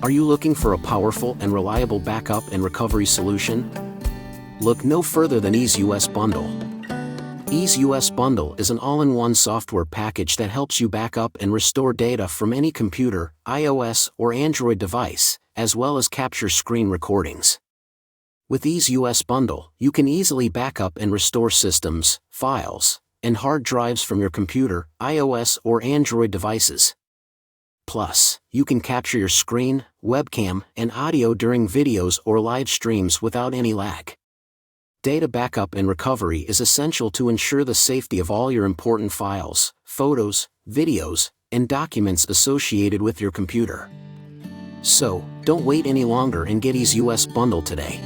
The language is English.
Are you looking for a powerful and reliable backup and recovery solution? Look no further than EaseUS Bundle. EaseUS Bundle is an all-in-one software package that helps you back up and restore data from any computer, iOS or Android device, as well as capture screen recordings. With EaseUS Bundle, you can easily back up and restore systems, files, and hard drives from your computer, iOS or Android devices. Plus, you can capture your screen, webcam, and audio during videos or live streams without any lag. Data backup and recovery is essential to ensure the safety of all your important files, photos, videos, and documents associated with your computer. So, don't wait any longer and get EaseUS Bundle today.